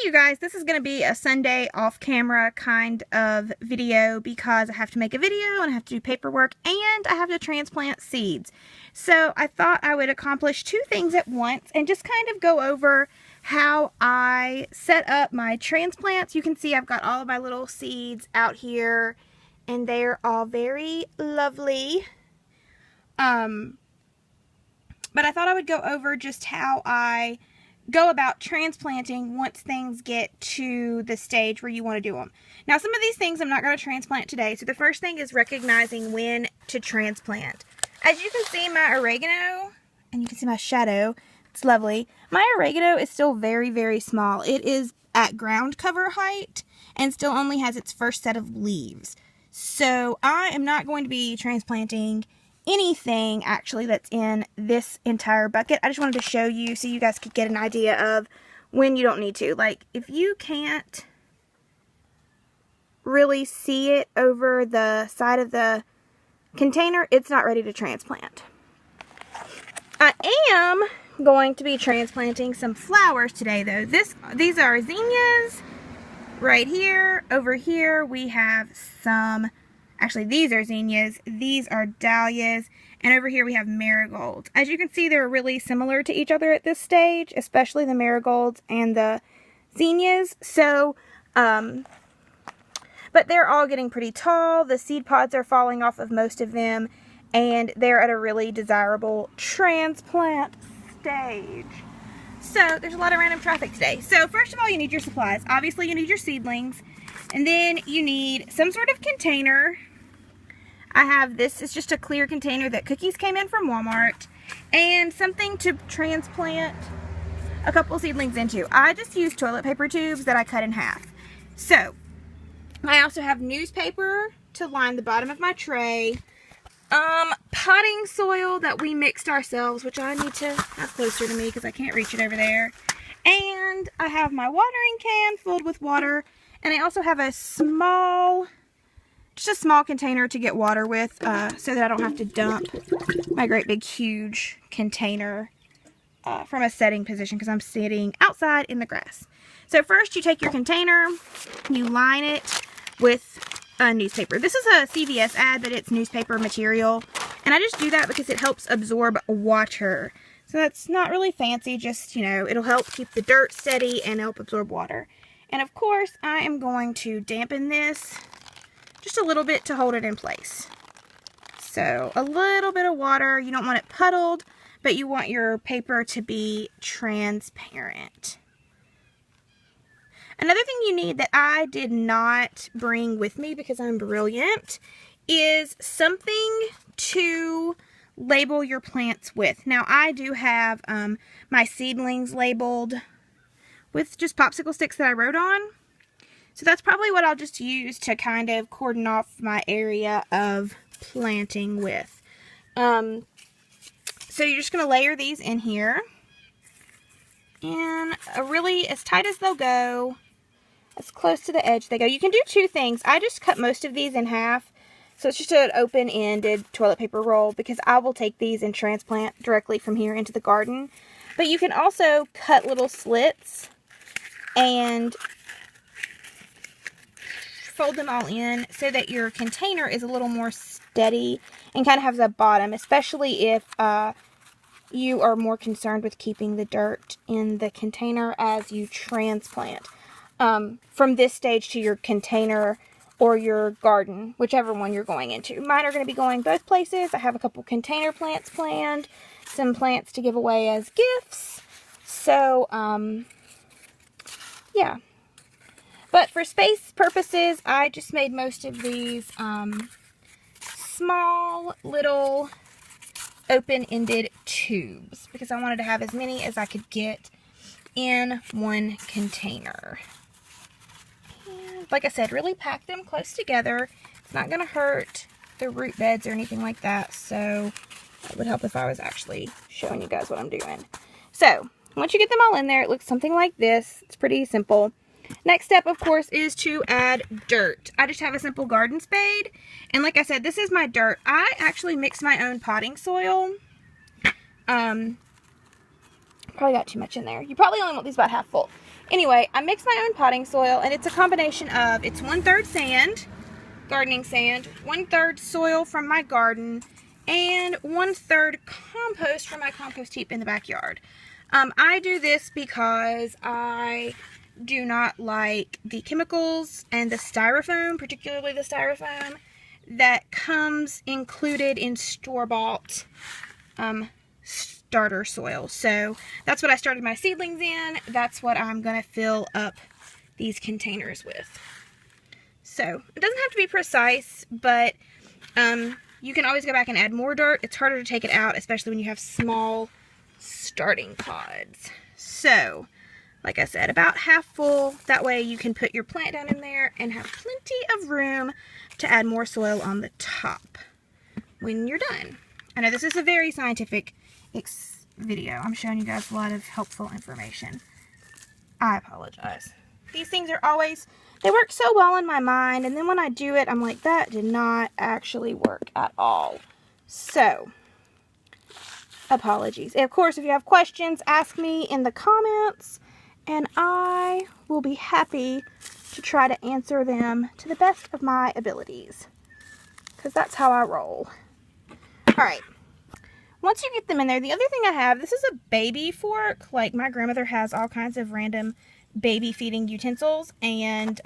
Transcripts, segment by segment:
you guys, this is going to be a Sunday off-camera kind of video because I have to make a video and I have to do paperwork and I have to transplant seeds. So I thought I would accomplish two things at once and just kind of go over how I set up my transplants. You can see I've got all of my little seeds out here and they're all very lovely. But I thought I would go over just how I go about transplanting once things get to the stage where you want to do them. Now, some of these things I'm not going to transplant today. So the first thing is recognizing when to transplant. As you can see, my oregano, and you can see my shadow, it's lovely. My oregano is still very, very small. It is at ground cover height and still only has its first set of leaves. So I am not going to be transplanting anything actually that's in this entire bucket. I just wanted to show you so you guys could get an idea of when you don't need to. Like, if you can't really see it over the side of the container, it's not ready to transplant. I am going to be transplanting some flowers today though. These are zinnias right here. Over here we have some, actually these are zinnias, these are dahlias, and over here we have marigolds. As you can see, they're really similar to each other at this stage, especially the marigolds and the zinnias. So, but they're all getting pretty tall. The seed pods are falling off of most of them, and they're at a really desirable transplant stage. So there's a lot of random traffic today. So first of all, you need your supplies. Obviously you need your seedlings, and then you need some sort of container. I have this, it's just a clear container that Cookies came in from Walmart, and something to transplant a couple seedlings into. I just used toilet paper tubes that I cut in half. So I also have newspaper to line the bottom of my tray. Potting soil that we mixed ourselves, which I need to have closer to me because I can't reach it over there. And I have my watering can filled with water. And I also have a small, just a small container to get water with so that I don't have to dump my great big huge container from a setting position because I'm sitting outside in the grass. So first you take your container, you line it with newspaper. This is a CVS ad, but it's newspaper material. And I just do that because it helps absorb water. So that's not really fancy, just, you know, it'll help keep the dirt steady and help absorb water. And of course, I am going to dampen this just a little bit to hold it in place. So a little bit of water. You don't want it puddled, but you want your paper to be transparent. Another thing you need that I did not bring with me because I'm brilliant is something to label your plants with. Now, I do have my seedlings labeled with just popsicle sticks that I wrote on. So that's probably what I'll just use to kind of cordon off my area of planting with. So you're just going to layer these in here. And really as tight as they'll go, as close to the edge they go. You can do two things. I just cut most of these in half. So it's just an open-ended toilet paper roll because I will take these and transplant directly from here into the garden. But you can also cut little slits and fold them all in so that your container is a little more steady and kind of has a bottom, especially if you are more concerned with keeping the dirt in the container as you transplant. From this stage to your container or your garden, whichever one you're going into. Mine are going to be going both places. I have a couple container plants planned, some plants to give away as gifts. So, yeah. But for space purposes, I just made most of these small little open-ended tubes because I wanted to have as many as I could get in one container. And like I said, really pack them close together. It's not going to hurt the root beds or anything like that, so it would help if I was actually showing you guys what I'm doing. So once you get them all in there, it looks something like this. It's pretty simple. Next step, of course, is to add dirt. I just have a simple garden spade, and like I said, this is my dirt. I actually mix my own potting soil. Probably got too much in there. You probably only want these about half full. Anyway, I mix my own potting soil, and it's a combination of, it's 1/3 sand, gardening sand, 1/3 soil from my garden, and 1/3 compost from my compost heap in the backyard. I do this because I do not like the chemicals and the styrofoam, particularly the styrofoam, that comes included in store-bought starter soil. So that's what I started my seedlings in. That's what I'm going to fill up these containers with. So it doesn't have to be precise, but you can always go back and add more dirt. It's harder to take it out, especially when you have small starting pods. So, like I said, about half full. That way you can put your plant down in there and have plenty of room to add more soil on the top when you're done. I know this is a very scientific video. I'm showing you guys a lot of helpful information. I apologize. These things are always, they work so well in my mind, and then when I do it, I'm like, that did not actually work at all. So, apologies. Of course, if you have questions, ask me in the comments, and I will be happy to try to answer them to the best of my abilities, because that's how I roll. Alright, once you get them in there, the other thing I have, this is a baby fork. Like, my grandmother has all kinds of random baby feeding utensils, and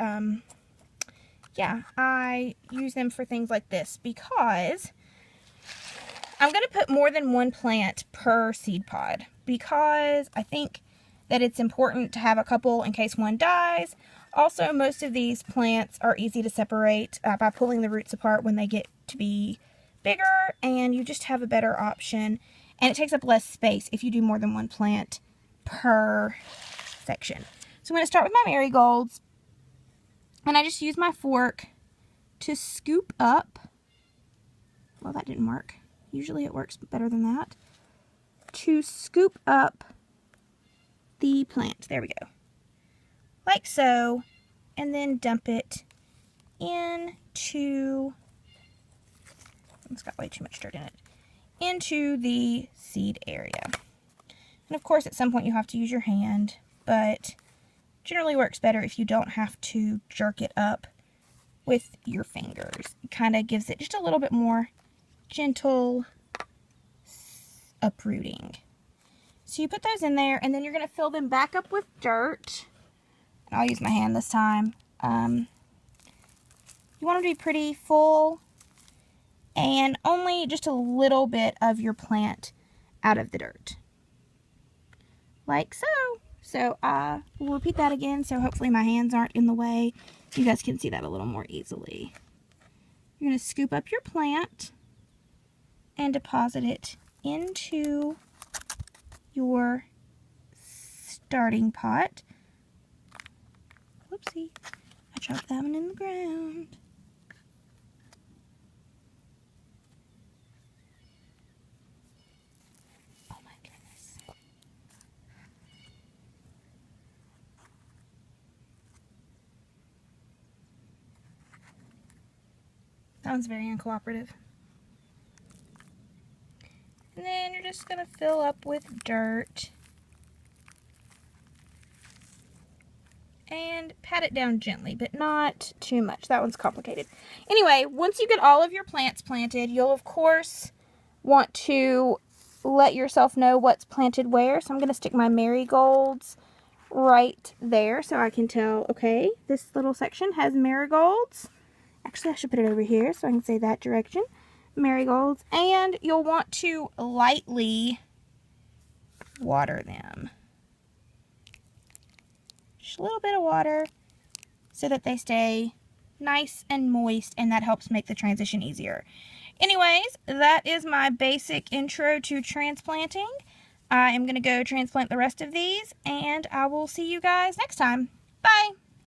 yeah, I use them for things like this because I'm going to put more than one plant per seed pod, because I think that it's important to have a couple in case one dies. Also, most of these plants are easy to separate by pulling the roots apart when they get to be bigger, and you just have a better option, and it takes up less space if you do more than one plant per section. So I'm going to start with my marigolds, and I just use my fork to scoop up, well, that didn't work. Usually it works better than that. To scoop up the plant. There we go. Like so. And then dump it into, it's got way too much dirt in it, into the seed area. And of course at some point you have to use your hand, but generally works better if you don't have to jerk it up with your fingers. It kind of gives it just a little bit more gentle uprooting. So you put those in there, and then you're going to fill them back up with dirt. And I'll use my hand this time. You want them to be pretty full, and only just a little bit of your plant out of the dirt. Like so. So I will repeat that again, so hopefully my hands aren't in the way. You guys can see that a little more easily. You're going to scoop up your plant and deposit it into your starting pot. Whoopsie. I dropped that one in the ground. Oh my goodness. That one's very uncooperative. And then you're just going to fill up with dirt and pat it down gently, but not too much. That one's complicated. Anyway, once you get all of your plants planted, you'll of course want to let yourself know what's planted where. So I'm going to stick my marigolds right there so I can tell, okay, this little section has marigolds. Actually, I should put it over here so I can say that direction. Marigolds, and you'll want to lightly water them. Just a little bit of water so that they stay nice and moist, and that helps make the transition easier. Anyways, that is my basic intro to transplanting. I am going to go transplant the rest of these, and I will see you guys next time. Bye!